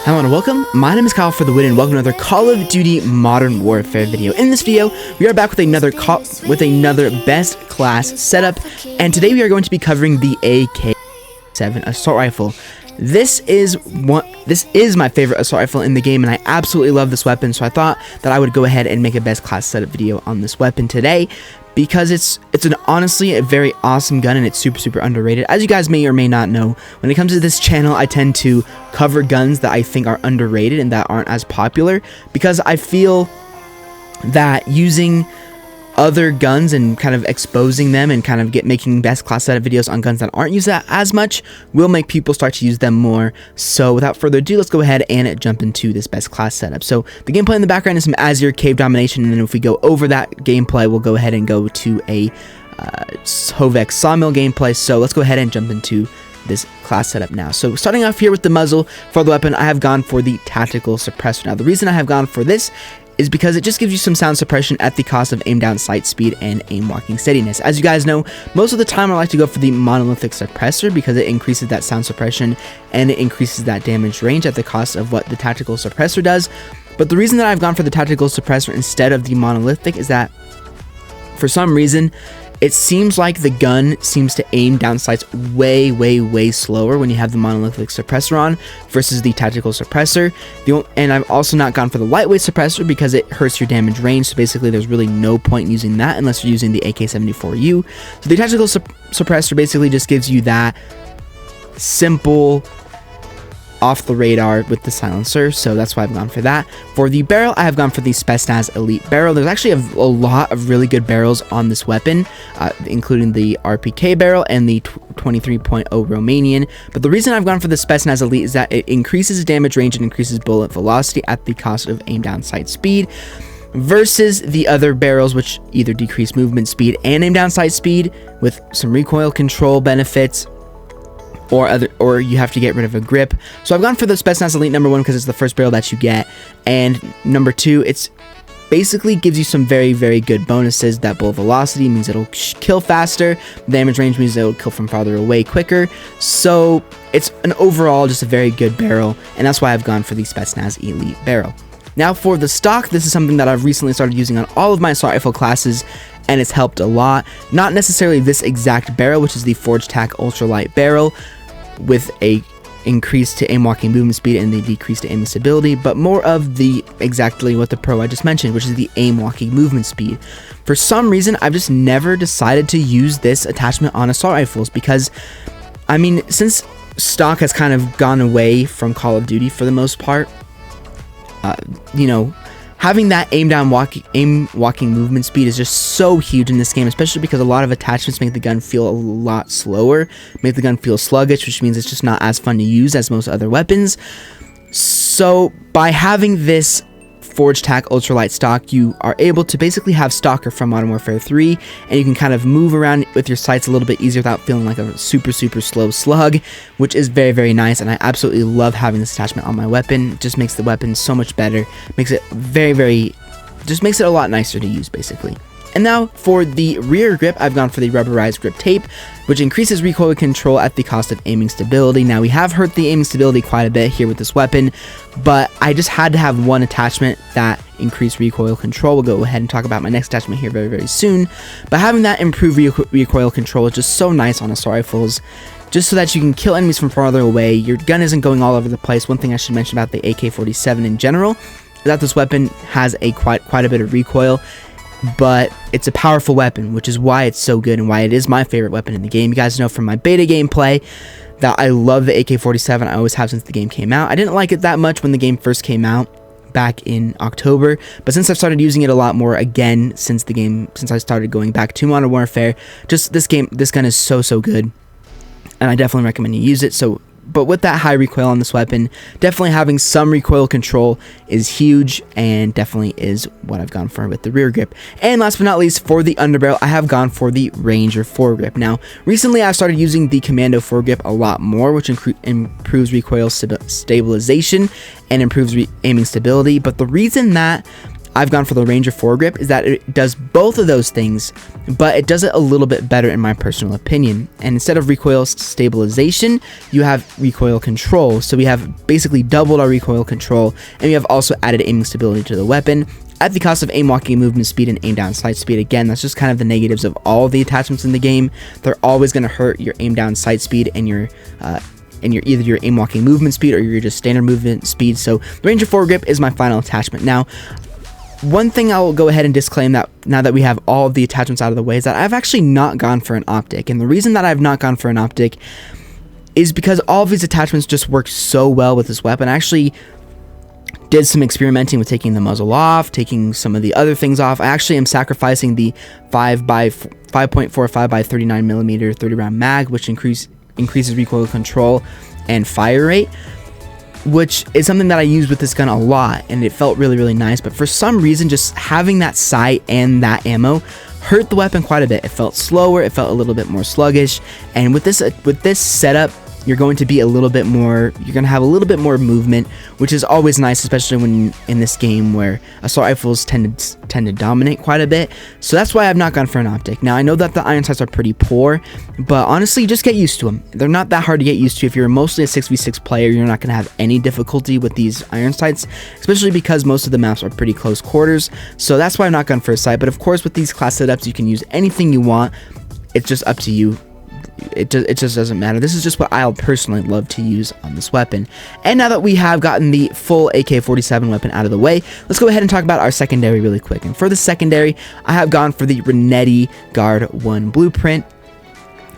Hello and welcome, my name is Kyle FtW and welcome to another Call of Duty Modern Warfare video. In this video, we are back with another best class setup, and today we are going to be covering the AK-47 assault rifle. This is my favorite assault rifle in the game, and I absolutely love this weapon, so I thought that I would go ahead and make a best class setup video on this weapon today, because it's honestly a very awesome gun, and it's super underrated. As you guys may or may not know, when it comes to this channel, I tend to cover guns that I think are underrated and that aren't as popular, because I feel that using other guns and kind of exposing them and kind of making best class setup videos on guns that aren't used as much will make people start to use them more. So without further ado, let's go ahead and jump into this best class setup. So the gameplay in the background is some Azure Cave Domination, and then if we go over that gameplay, we'll go ahead and go to a Hovek Sawmill gameplay. So let's go ahead and jump into this class setup now. So starting off here with the muzzle for the weapon, I have gone for the tactical suppressor. Now the reason I have gone for this is because it just gives you some sound suppression at the cost of aim down sight speed and aim walking steadiness. As you guys know, most of the time I like to go for the monolithic suppressor because it increases that sound suppression and it increases that damage range at the cost of what the tactical suppressor does. But the reason that I've gone for the tactical suppressor instead of the monolithic is that for some reason it seems like the gun seems to aim down sights way slower when you have the monolithic suppressor on versus the tactical suppressor. And I've also not gone for the lightweight suppressor because it hurts your damage range, so basically there's really no point in using that unless you're using the AK-74U. So the tactical suppressor basically just gives you that simple off the radar with the silencer, so that's why I've gone for that. For the barrel, I have gone for the Spetsnaz Elite barrel. There's actually a lot of really good barrels on this weapon, including the RPK barrel and the 23.0 Romanian, but the reason I've gone for the Spetsnaz Elite is that it increases damage range and increases bullet velocity at the cost of aim down sight speed, versus the other barrels which either decrease movement speed and aim down sight speed with some recoil control benefits, or you have to get rid of a grip. So I've gone for the Spetsnaz Elite number 1 because it's the first barrel that you get, and number 2, it's basically gives you some very good bonuses. That bullet velocity means it'll kill faster, damage range means it'll kill from farther away quicker, so it's an overall just a very good barrel, and that's why I've gone for the Spetsnaz Elite barrel. Now for the stock, this is something that I've recently started using on all of my assault rifle classes, and it's helped a lot. Not necessarily this exact barrel, which is the Forge Tac Ultralight barrel with a increase to aim walking movement speed and the decrease to aiming stability, but more of the exactly what the pro I just mentioned, which is the aim walking movement speed. For some reason, I've just never decided to use this attachment on assault rifles because, I mean, since stock has kind of gone away from Call of Duty for the most part, you know, having that aim walking movement speed is just so huge in this game, especially because a lot of attachments make the gun feel a lot slower, make the gun feel sluggish, which means it's just not as fun to use as most other weapons. So by having this Forge Tac Ultralight stock, you are able to basically have Stalker from Modern Warfare 3, and you can kind of move around with your sights a little bit easier without feeling like a super slow slug, which is very nice, and I absolutely love having this attachment on my weapon. It just makes the weapon so much better, makes it just makes it a lot nicer to use basically. And now for the rear grip, I've gone for the rubberized grip tape, which increases recoil control at the cost of aiming stability. Now we have hurt the aiming stability quite a bit here with this weapon, but I just had to have one attachment that increased recoil control. We'll go ahead and talk about my next attachment here very soon, but having that improved recoil control is just so nice on assault rifles, just so that you can kill enemies from farther away. Your gun isn't going all over the place. One thing I should mention about the AK-47 in general is that this weapon has quite a bit of recoil, but it's a powerful weapon, which is why it's so good and why it is my favorite weapon in the game. You guys know from my beta gameplay that I love the AK-47. I always have since the game came out. I didn't like it that much when the game first came out back in October, but since I've started using it a lot more again since I started going back to Modern Warfare, just this gun is so good, and I definitely recommend you use it. But with that high recoil on this weapon, definitely having some recoil control is huge, and definitely is what I've gone for with the rear grip. And last but not least, for the underbarrel, I have gone for the Ranger foregrip. Now, recently I've started using the Commando foregrip a lot more, which improves recoil stabilization and improves aiming stability. But the reason that I've gone for the Ranger foregrip is that it does both of those things, but it does it a little bit better in my personal opinion. And instead of recoil stabilization, you have recoil control. So we have basically doubled our recoil control, and we have also added aiming stability to the weapon at the cost of aim walking, movement speed, and aim down sight speed. Again, that's just kind of the negatives of all the attachments in the game. They're always going to hurt your aim down sight speed and your either your aim walking movement speed or your just standard movement speed. So the Ranger foregrip is my final attachment. Now, one thing I will go ahead and disclaim that now that we have all of the attachments out of the way is that I've actually not gone for an optic. And the reason that I've not gone for an optic is because all of these attachments just work so well with this weapon. I actually did some experimenting with taking the muzzle off, taking some of the other things off. I actually am sacrificing the 5.45 millimeter 30 round mag, which increases recoil control and fire rate, which is something that I use with this gun a lot, and it felt really, really nice. But for some reason, just having that sight and that ammo hurt the weapon quite a bit. It felt slower, it felt a little bit more sluggish, and with this setup, you're going to be a little bit more, you're going to have a little bit more movement, which is always nice, especially when in this game where assault rifles tend to dominate quite a bit. So that's why I've not gone for an optic. Now, I know that the iron sights are pretty poor, but honestly, just get used to them. They're not that hard to get used to. If you're mostly a 6v6 player, you're not going to have any difficulty with these iron sights, especially because most of the maps are pretty close quarters. So that's why I've not gone for a sight. But of course, with these class setups, you can use anything you want. It's just up to you. It just doesn't matter. This is just what I'll personally love to use on this weapon. And now that we have gotten the full AK-47 weapon out of the way, let's go ahead and talk about our secondary really quick. And for the secondary, I have gone for the Renetti Guard 1 blueprint.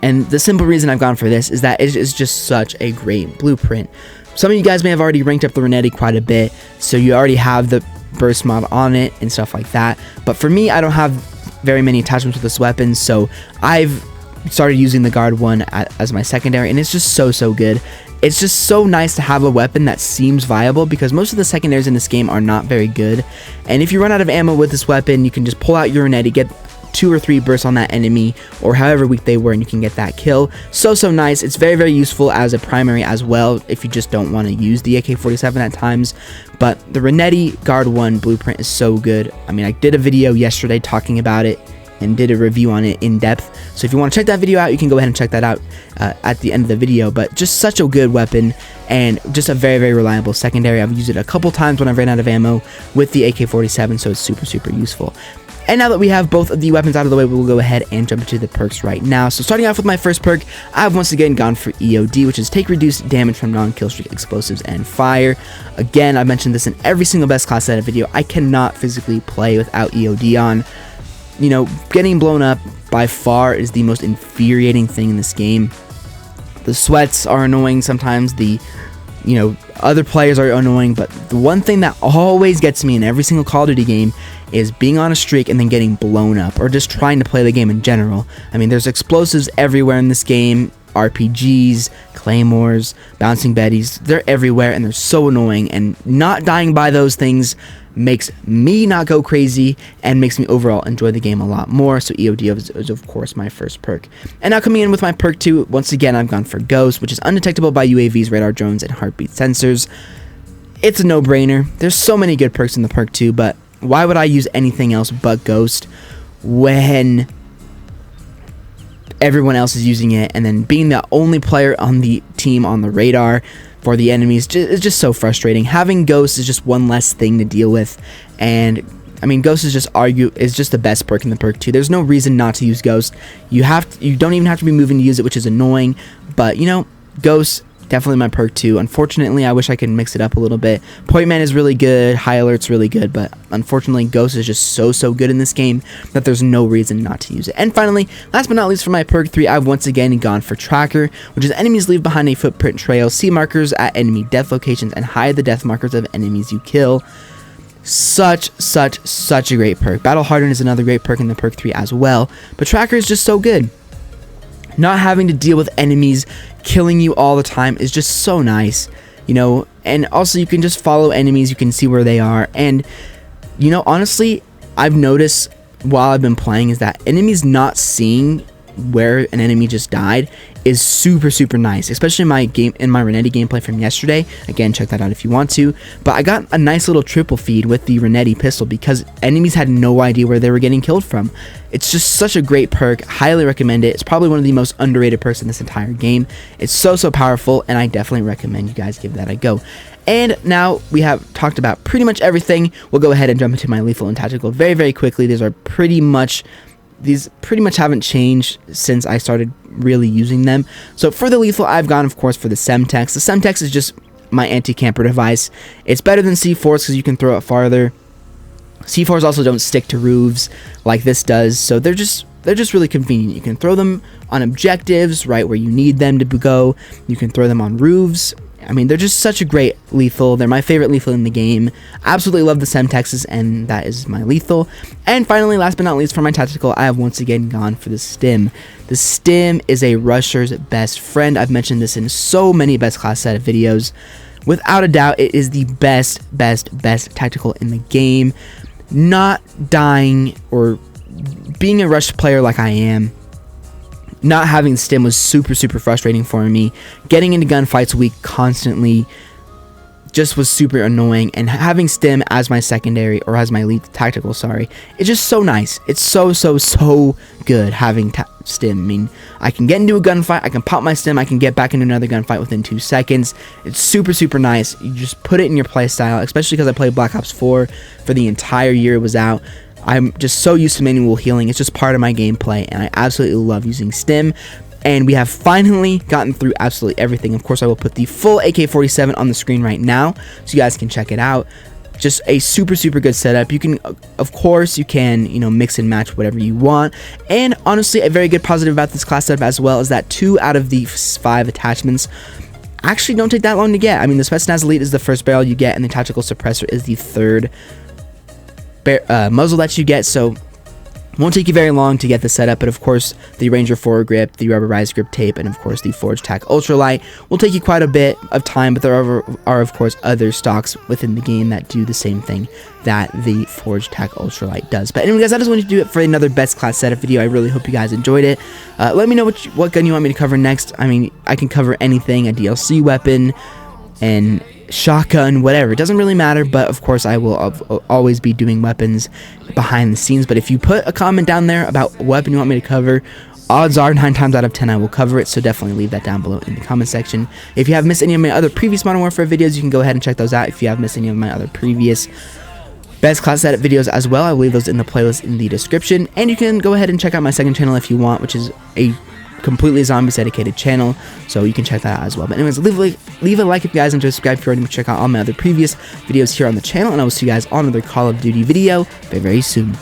And the simple reason I've gone for this is that it is just such a great blueprint. Some of you guys may have already ranked up the Renetti quite a bit, so you already have the burst mod on it and stuff like that. But for me, I don't have very many attachments with this weapon, so I've started using the Guard 1 as my secondary, and it's just so good. It's just so nice to have a weapon that seems viable, because most of the secondaries in this game are not very good. And if you run out of ammo with this weapon, you can just pull out your Renetti, get 2 or 3 bursts on that enemy, or however weak they were, and you can get that kill. So nice. It's very useful as a primary as well, if you just don't want to use the AK-47 at times. But the Renetti Guard 1 blueprint is so good. I mean, I did a video yesterday talking about it and did a review on it in depth, so if you want to check that video out, you can go ahead and check that out at the end of the video. But just such a good weapon, and just a very reliable secondary. I've used it a couple times when I've ran out of ammo with the AK-47, so it's super useful. And now that we have both of the weapons out of the way, we'll go ahead and jump into the perks right now. So starting off with my first perk, I've once again gone for EOD, which is take reduced damage from non-killstreak explosives and fire. Again, I've mentioned this in every single best class setup video. I cannot physically play without EOD on. You know, getting blown up by far is the most infuriating thing in this game. The sweats are annoying sometimes, other players are annoying, but the one thing that always gets me in every single Call of Duty game is being on a streak and then getting blown up, or just trying to play the game in general. I mean, there's explosives everywhere in this game, RPGs, claymores, bouncing betties, they're everywhere, and they're so annoying, and not dying by those things makes me not go crazy and makes me overall enjoy the game a lot more. So EOD is of course my first perk. And now coming in with my perk 2, once again I've gone for Ghost, which is undetectable by UAVs, radar drones, and heartbeat sensors. It's a no-brainer. There's so many good perks in the perk 2, but why would I use anything else but Ghost when everyone else is using it? And then being the only player on the team on the radar for the enemies is just so frustrating. Having Ghost is just one less thing to deal with, and I mean, Ghost is just the best perk in the perk 2. There's no reason not to use Ghost. You don't even have to be moving to use it, which is annoying, but Ghost, definitely my perk 2. Unfortunately, I wish I could mix it up a little bit. Point Man is really good, High Alert's really good, but unfortunately Ghost is just so good in this game that there's no reason not to use it. And finally, last but not least, for my perk 3, I've once again gone for Tracker, which is enemies leave behind a footprint trail, see markers at enemy death locations, and hide the death markers of enemies you kill. Such a great perk. Battle Hardened is another great perk in the perk 3 as well, but Tracker is just so good. Not having to deal with enemies killing you all the time is just so nice, and also you can just follow enemies, you can see where they are, and honestly, I've noticed while I've been playing is that enemies not seeing where an enemy just died is super nice, especially in my Renetti gameplay from yesterday. Again, check that out if you want to. But I got a nice little triple feed with the Renetti pistol because enemies had no idea where they were getting killed from. It's just such a great perk. Highly recommend it. It's probably one of the most underrated perks in this entire game. It's so powerful, and I definitely recommend you guys give that a go. And now we have talked about pretty much everything. We'll go ahead and jump into my lethal and tactical very quickly. These pretty much haven't changed since I started really using them. So for the lethal, I've gone, of course, for the Semtex. The Semtex is just my anti-camper device. It's better than C4s because you can throw it farther. C4s also don't stick to roofs like this does, so they're just really convenient. You can throw them on objectives right where you need them to go. You can throw them on roofs. I mean, they're just such a great lethal. They're my favorite lethal in the game. Absolutely love the Semtexes, and that is my lethal. And finally, last but not least, for my tactical, I have once again gone for the Stim. The Stim is a rusher's best friend. I've mentioned this in so many best class setup videos. Without a doubt, it is the best tactical in the game. Not dying or being a rush player like I am, not having Stim was super frustrating for me. Getting into gunfights weak constantly just was super annoying, and having Stim as my secondary, or as my lead tactical, sorry, it's just so nice. It's so good having Stim. I mean, I can get into a gunfight, I can pop my Stim, I can get back into another gunfight within 2 seconds. It's super nice. You just put it in your playstyle, especially because I played Black Ops 4 for the entire year it was out. I'm just so used to manual healing. It's just part of my gameplay, and I absolutely love using Stim. And we have finally gotten through absolutely everything. Of course, I will put the full AK-47 on the screen right now, so you guys can check it out. Just a super good setup. You can, of course, you can, mix and match whatever you want. And honestly, a very good positive about this class setup as well is that 2 out of the 5 attachments actually don't take that long to get. I mean, the Spetsnaz Elite is the first barrel you get, and the Tactical Suppressor is the third muzzle that you get, so won't take you very long to get the setup. But of course, the Ranger foregrip, the rubberized grip tape, and of course the Forge Tac Ultralight will take you quite a bit of time, but there are of course other stocks within the game that do the same thing that the Forge Tac Ultralight does. But anyway, guys, I just wanted to do it for another best class setup video. I really hope you guys enjoyed it. Let me know what gun you want me to cover next. I mean, I can cover anything, a DLC weapon, and shotgun, whatever. It doesn't really matter, but of course I will always be doing weapons behind the scenes. But if you put a comment down there about what weapon you want me to cover, odds are 9 times out of 10 I will cover it, so definitely leave that down below in the comment section. If you have missed any of my other previous Modern Warfare videos, you can go ahead and check those out. If you have missed any of my other previous best class setup videos as well, I will leave those in the playlist in the description. And you can go ahead and check out my second channel if you want, which is a completely zombies dedicated channel, so you can check that out as well. But anyways, leave a like if you guys enjoyed, subscribe if you already, check out all my other previous videos here on the channel, and I will see you guys on another Call of Duty video very soon.